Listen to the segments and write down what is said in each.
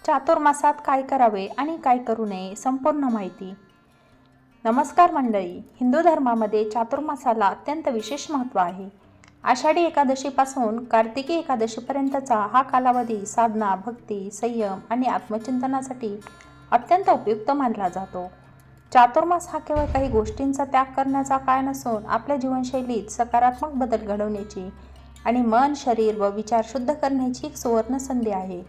चातुर्मासात काय करावे आणि काय करू नये संपूर्ण माहिती. नमस्कार मंडळी, हिंदू धर्मामध्ये चातुर्मासाला अत्यंत विशेष महत्त्व आहे. आषाढी एकादशीपासून कार्तिकी एकादशीपर्यंतचा हा कालावधी साधना, भक्ती, संयम आणि आत्मचिंतनासाठी अत्यंत उपयुक्त मानला जातो. चातुर्मास हा केवळ काही गोष्टींचा त्याग करण्याचा काळ नसून आपल्या जीवनशैलीत सकारात्मक बदल घडवण्याची आणि मन, शरीर व विचार शुद्ध करण्याची एक सुवर्ण संधी आहे.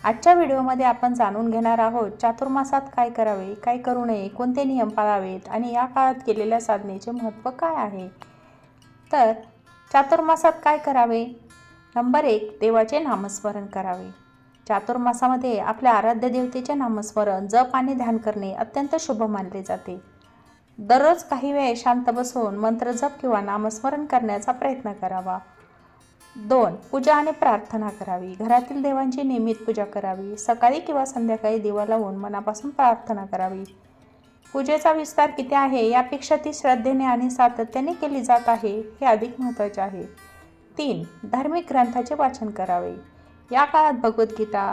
आजच्या व्हिडिओमध्ये आपण जाणून घेणार आहोत चातुर्मासात काय करावे, काय करू नये, कोणते नियम पाळावेत आणि या काळात केलेल्या साधनेचे महत्त्व काय आहे. तर चातुर्मासात काय करावे. नंबर 1, देवाचे नामस्मरण करावे. चातुर्मासामध्ये आपल्या आराध्य देवतेचे नामस्मरण, जप आणि ध्यान करणे अत्यंत शुभ मानले जाते. दररोज काही वेळ शांत बसून मंत्र जप किंवा नामस्मरण करण्याचा प्रयत्न करावा. 2, पूजा आणि प्रार्थना करावी. घरातील देवांची नियमित पूजा करावी. सकाळी किंवा संध्याकाळी दिवा लावून मनापासून प्रार्थना करावी. पूजेचा विस्तार किती आहे यापेक्षा ती श्रद्धेने आणि सातत्याने केली जात आहे हे अधिक महत्त्वाचे आहे. 3, धार्मिक ग्रंथाचे वाचन करावे. या काळात भगवद्गीता,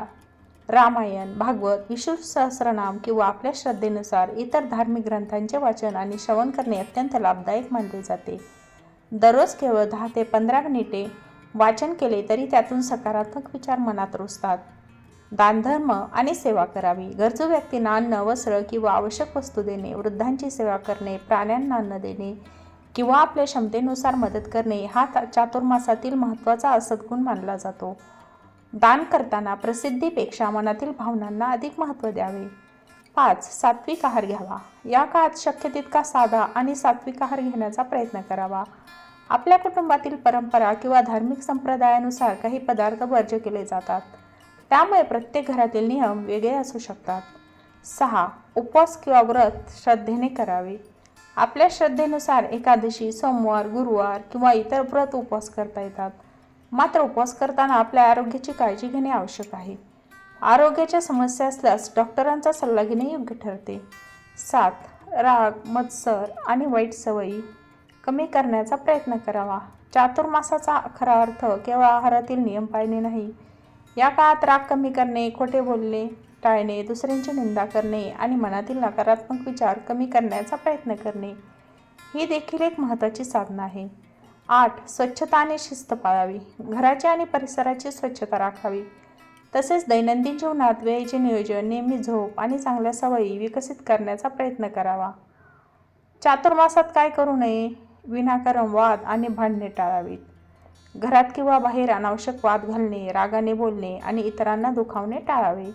रामायण, भागवत, विष्णू सहस्रनाम किंवा आपल्या श्रद्धेनुसार इतर धार्मिक ग्रंथांचे वाचन आणि श्रवण करणे अत्यंत लाभदायक मानले जाते. दररोज केवळ 10 ते 15 मिनिटे वाचन केले तरी त्यातून सकारात्मक विचार मनात रुजतात. दानधर्म आणि सेवा करावी. गरजू व्यक्तींना अन्न, वस्त्र किंवा आवश्यक वस्तू देणे, वृद्धांची सेवा करणे, प्राण्यांना अन्न देणे किंवा आपल्या क्षमतेनुसार मदत करणे हा चातुर्मासातील महत्त्वाचा सद्गुण मानला जातो. दान करताना प्रसिद्धीपेक्षा मनातील भावनांना अधिक महत्त्व द्यावे. 5, सात्विक आहार घ्यावा. या काळात शक्य तितका साधा आणि सात्विक आहार घेण्याचा प्रयत्न करावा. आपल्या कुटुंबातील परंपरा किंवा धार्मिक संप्रदायानुसार काही पदार्थ वर्ज्य केले जातात, त्यामुळे प्रत्येक घरातील नियम वेगळे असू शकतात. 6, उपवास किंवा व्रत श्रद्धेने करावे. आपल्या श्रद्धेनुसार एकादशी, सोमवार, गुरुवार किंवा इतर व्रत उपवास करता येतात. मात्र उपवास करताना आपल्या आरोग्याची काळजी घेणे आवश्यक आहे. आरोग्याच्या समस्या असल्यास डॉक्टरांचा सल्ला घेणे योग्य ठरते. 7, राग, मत्सर आणि वाईट सवयी कमी करण्याचा प्रयत्न करावा. चातुर्मासाचा खरा अर्थ केवळ आहारातील नियम पाळणे नाही. या काळात राग कमी करणे, खोटे बोलणे टाळणे, दुसऱ्यांची निंदा करणे आणि मनातील नकारात्मक विचार कमी करण्याचा प्रयत्न करणे ही देखील एक महत्त्वाची साधना आहे. 8, स्वच्छता आणि शिस्त पाळावी. घराची आणि परिसराची स्वच्छता राखावी. तसेच दैनंदिन जीवनात वेळेचे नियोजन, नियमित झोप आणि चांगल्या सवयी विकसित करण्याचा प्रयत्न करावा. चातुर्मासात काय करू नये. विनाकारण वाद आणि भांडणे टाळावीत. घरात किंवा बाहेर अनावश्यक वाद घालणे, रागाने बोलणे आणि इतरांना दुखावणे टाळावे.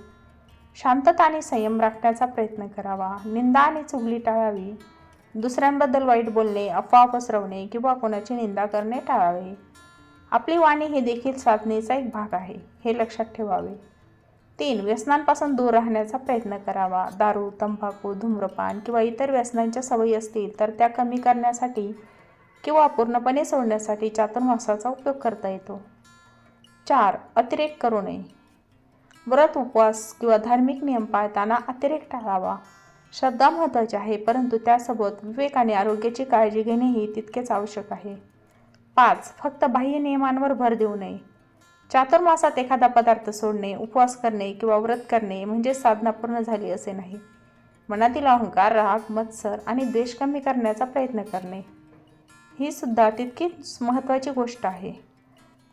शांतता आणि संयम राखण्याचा प्रयत्न करावा. निंदा आणि चुगली टाळावी. दुसऱ्यांबद्दल वाईट बोलणे, अफवा पसरवणे किंवा कोणाची निंदा करणे टाळावे. आपली वाणी हे देखील साधनेचा एक भाग आहे हे लक्षात ठेवावे. 3, व्यसनांपासून दूर राहण्याचा प्रयत्न करावा. दारू, तंबाखू, धूम्रपान किंवा इतर व्यसनांच्या सवयी असतील तर त्या कमी करण्यासाठी किंवा पूर्णपणे सोडण्यासाठी चातुर्मासाचा उपयोग करता येतो. 4, अतिरेक करू नये. व्रत, उपवास किंवा धार्मिक नियम पाळताना अतिरेक टाळावा. श्रद्धा महत्त्वाची आहे, परंतु त्यासोबत विवेक आणि आरोग्याची काळजी घेणेही तितकेच आवश्यक आहे. 5, फक्त बाह्य नियमांवर भर देऊ नये. चातुर्मासात एखादा पदार्थ सोडणे, उपवास करणे किंवा व्रत करणे म्हणजे साधना पूर्ण झाली असे नाही. मनातील अहंकार, राग, मत्सर आणि द्वेष कमी करण्याचा प्रयत्न करणे ही सुद्धा तितकीच महत्त्वाची गोष्ट आहे.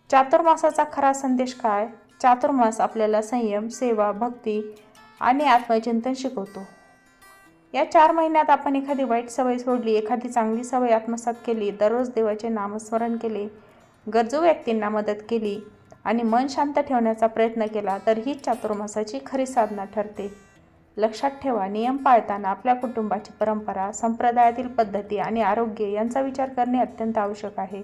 चातुर्मासाचा खरा संदेश काय. चातुर्मास आपल्याला संयम, सेवा, भक्ती आणि आत्मचिंतन शिकवतो. या 4 महिन्यात आपण एखादी वाईट सवय सोडली, एखादी चांगली सवय आत्मसात केली, दररोज देवाचे नामस्मरण केले, गरजू व्यक्तींना मदत केली आणि मन शांत ठेवण्याचा प्रयत्न केला तर ही चातुर्मासाची खरी साधना ठरते. लक्षात ठेवा, नियम पाळताना आपल्या कुटुंबाची परंपरा, संप्रदायातील पद्धती आणि आरोग्य यांचा विचार करणे अत्यंत आवश्यक आहे.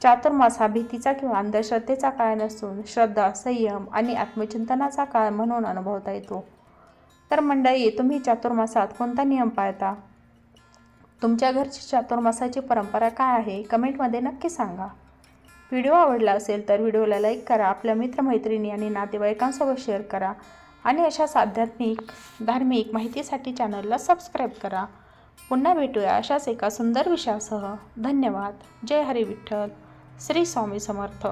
चातुर्मास हा भीतीचा किंवा अंधश्रद्धेचा काळ नसून श्रद्धा, संयम आणि आत्मचिंतनाचा काळ म्हणून अनुभवता येतो. तर मंडळी, तुम्ही चातुर्मासात कोणता नियम पाळता. तुमच्या घरची चातुर्मासाची परंपरा काय आहे कमेंटमध्ये नक्की सांगा. व्हिडिओ आवडला असेल तर व्हिडिओला लाईक करा, आपल्या मित्रमैत्रिणी आणि नातेवाईकांसोबत शेअर करा आणि अशाच आध्यात्मिक, धार्मिक माहितीसाठी चॅनलला सबस्क्राईब करा. पुन्हा भेटूया अशाच एका सुंदर विषयासह. धन्यवाद. जय हरी विठ्ठल. श्री स्वामी समर्थ.